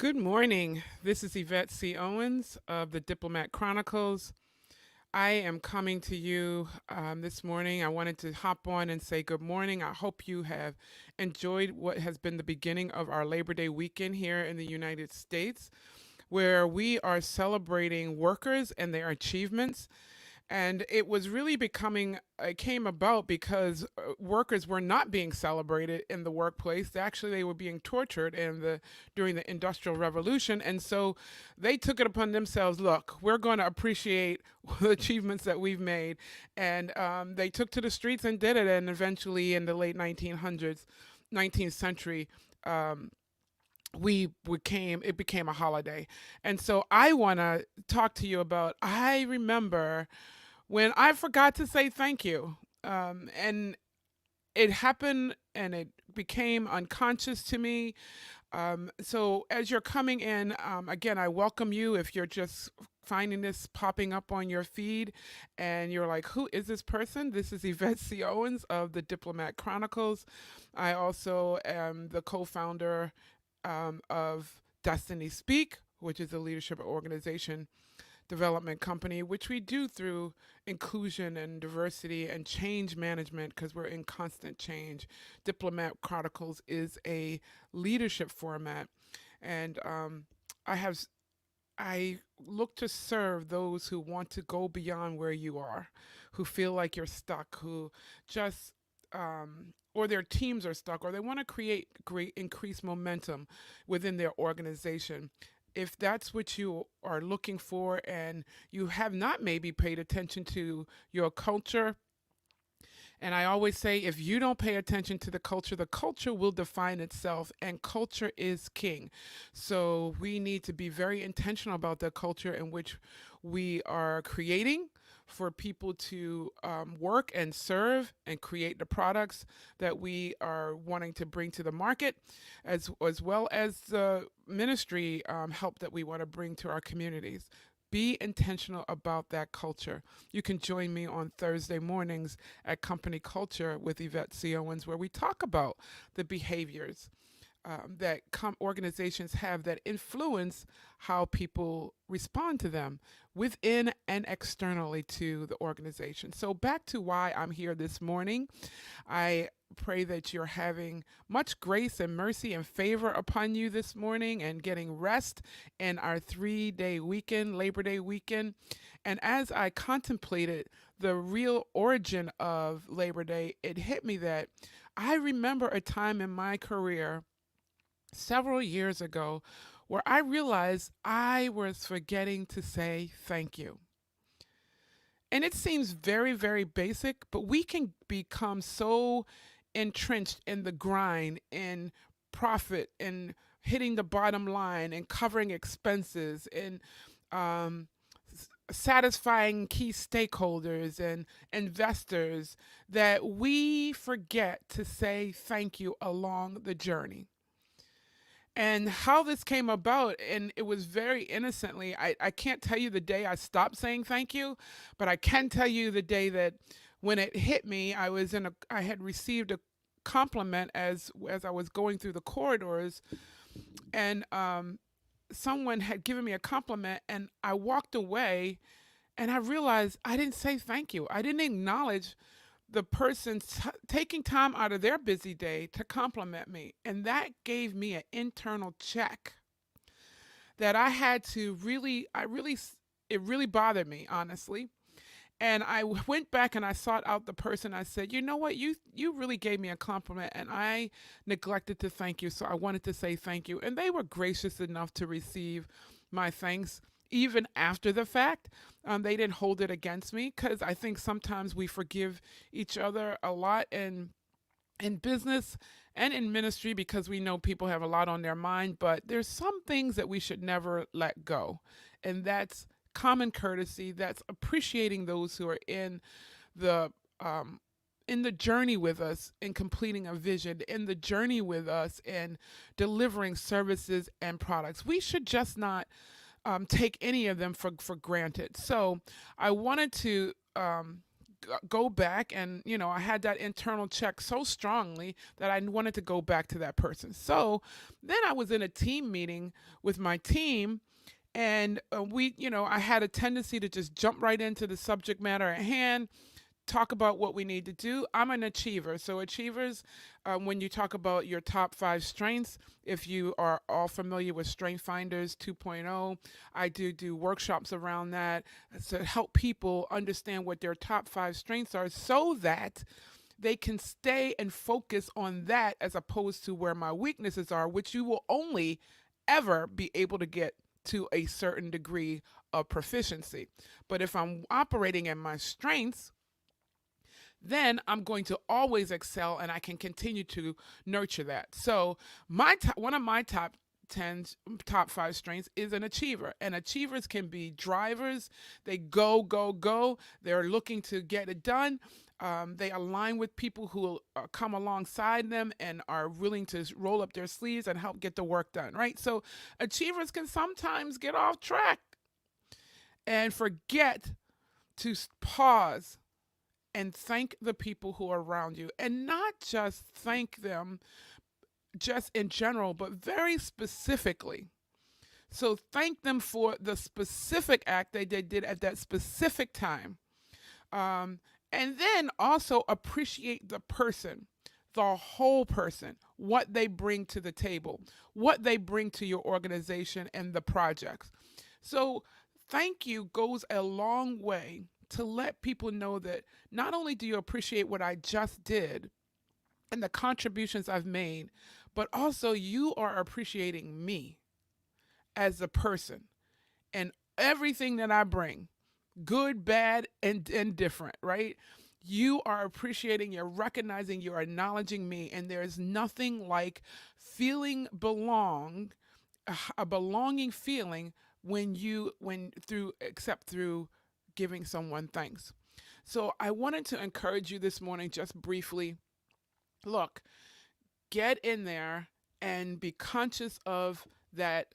Good morning. This is Yvette C. Owens of the Diplomat Chronicles. I am coming to you this morning. I wanted to hop on and say good morning. I hope you have enjoyed what has been the beginning of our Labor Day weekend here in the United States, where we are celebrating workers and their achievements. And it was really it came about because workers were not being celebrated in the workplace. Actually, they were being tortured during the Industrial Revolution. And so they took it upon themselves, look, we're going to appreciate the achievements that we've made. And they took to the streets and did it. And eventually in the late 1900s, 19th century, um, it became a holiday. And so I want to talk to you about, I remember when I forgot to say thank you. And it happened and it became unconscious to me. So as you're coming in, again, I welcome you if you're just finding this popping up on your feed and you're like, who is this person? This is Yvette C. Owens of the Diplomat Chronicles. I also am the co founder of Destiny Speak, which is a leadership organization development company, which we do through inclusion and diversity and change management because we're in constant change. Diplomat Chronicles is a leadership format, and I have I look to serve those who want to go beyond where you are, who feel like you're stuck, who just or their teams are stuck, or they want to create great increased momentum within their organization. If that's what you are looking for and you have not maybe paid attention to your culture, and I always say, if you don't pay attention to the culture will define itself, and culture is king. So we need to be very intentional about the culture in which we are creating for people to work and serve and create the products that we are wanting to bring to the market, as well as the ministry help that we want to bring to our communities. Be intentional about that culture. You can join me on Thursday mornings at Company Culture with Yvette C. Owens, where we talk about the behaviors that organizations have that influence how people respond to them within and externally to the organization. So, back to why I'm here this morning. I pray that you're having much grace and mercy and favor upon you this morning and getting rest in our 3 day weekend, Labor Day weekend. And as I contemplated the real origin of Labor Day, it hit me that I remember a time in my career several years ago where I realized I was forgetting to say thank you. And it seems very, very basic, but we can become so entrenched in the grind, in profit, in hitting the bottom line, and covering expenses, and um, satisfying key stakeholders and investors that we forget to say thank you along the journey. And how this came about, and it was very innocently. I can't tell you the day I stopped saying thank you, but I can tell you the day that when it hit me, I had received a compliment as I was going through the corridors, and someone had given me a compliment, and I walked away, and I realized I didn't say thank you. I didn't acknowledge the person taking time out of their busy day to compliment me. And that gave me an internal check that I had to it really bothered me, honestly. And I went back and I sought out the person. I said, you know what, you really gave me a compliment, and I neglected to thank you. So I wanted to say thank you. And they were gracious enough to receive my thanks even after the fact. They didn't hold it against me because I think sometimes we forgive each other a lot in business and in ministry because we know people have a lot on their mind, but there's some things that we should never let go. And that's common courtesy, that's appreciating those who are the in the journey with us in completing a vision, in the journey with us in delivering services and products. We should just not take any of them for granted. So I wanted to go back and, I had that internal check so strongly that I wanted to go back to that person. So then I was in a team meeting with my team, and I had a tendency to just jump right into the subject matter at hand, talk about what we need to do. I'm an achiever. So, achievers, when you talk about your top five strengths, if you are all familiar with Strength Finders 2.0, I do workshops around that to help people understand what their top five strengths are so that they can stay and focus on that as opposed to where my weaknesses are, which you will only ever be able to get to a certain degree of proficiency. But if I'm operating in my strengths, then I'm going to always excel and I can continue to nurture that. So, one of my top five strengths is an achiever. And achievers can be drivers. They go, go, go. They're looking to get it done. They align with people who come alongside them and are willing to roll up their sleeves and help get the work done, right? So, achievers can sometimes get off track and forget to pause and thank the people who are around you, and not just thank them just in general, but very specifically. So thank them for the specific act they did at that specific time. um, and then also appreciate the person, the whole person, what they bring to the table, what they bring to your organization and the projects. So thank you goes a long way to let people know that not only do you appreciate what I just did and the contributions I've made, but also you are appreciating me as a person and everything that I bring, good, bad, and different, right? You are appreciating, you're recognizing, you're acknowledging me, and there's nothing like feeling a belonging feeling when through except through giving someone thanks. So I wanted to encourage you this morning, just briefly. Look, get in there and be conscious of that,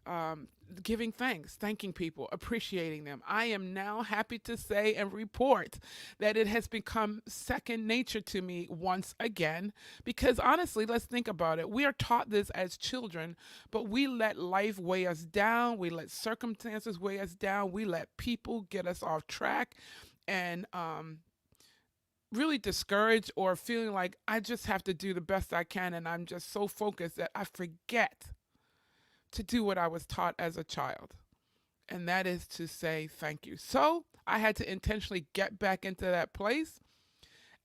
um, giving thanks, thanking people, appreciating them. I am now happy to say and report that it has become second nature to me once again. Because honestly, let's think about it. We are taught this as children, but we let life weigh us down. We let circumstances weigh us down. We let people get us off track and really discouraged or feeling like I just have to do the best I can and I'm just so focused that I forget to do what I was taught as a child, and that is to say thank you. So I had to intentionally get back into that place,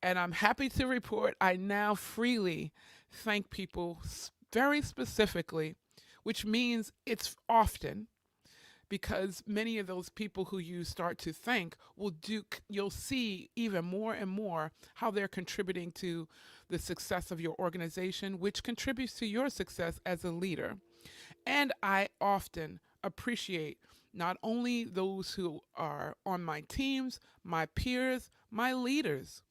and I'm happy to report I now freely thank people very specifically, which means it's often, because many of those people who you start to thank you'll see even more and more how they're contributing to the success of your organization, which contributes to your success as a leader. And I often appreciate not only those who are on my teams, my peers, my leaders.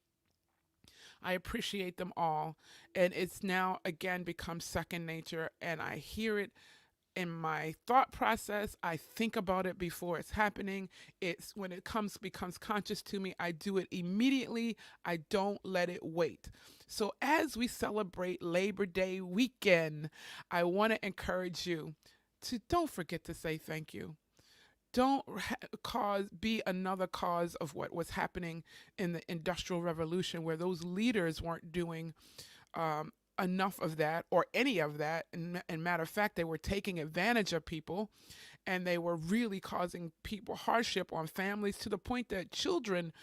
I appreciate them all. And it's now again become second nature, and I hear it in my thought process. I think about it before it's happening. It's when it becomes conscious to me, I do it immediately. I don't let it wait. So as we celebrate Labor Day weekend, I want to encourage you to don't forget to say thank you. Don't be another cause of what was happening in the Industrial Revolution, where those leaders weren't doing enough of that or any of that. And matter of fact, they were taking advantage of people, and they were really causing people hardship on families to the point that children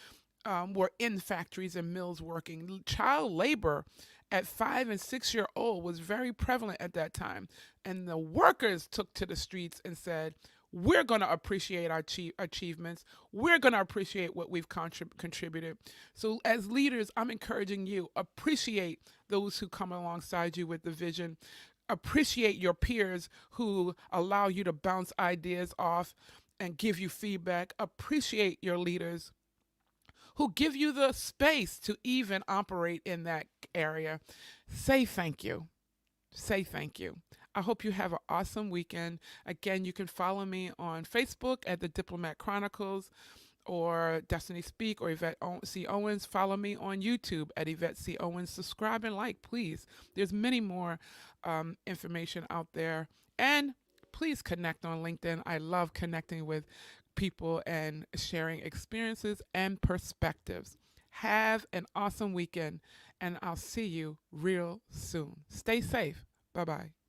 were in factories and mills working. Child labor at 5 and 6 year old was very prevalent at that time. And the workers took to the streets and said, we're going to appreciate our achievements. We're going to appreciate what we've contributed. So, as leaders, I'm encouraging you, appreciate those who come alongside you with the vision. Appreciate your peers who allow you to bounce ideas off and give you feedback. Appreciate your leaders who give you the space to even operate in that area. Say thank you. Say thank you. I hope you have an awesome weekend. Again, you can follow me on Facebook at the Diplomat Chronicles, or Destiny Speak or Yvette C. Owens. Follow me on YouTube at Yvette C. Owens. Subscribe and like, please. There's many more information out there. And please connect on LinkedIn. I love connecting with people and sharing experiences and perspectives. Have an awesome weekend, and I'll see you real soon. Stay safe. Bye bye.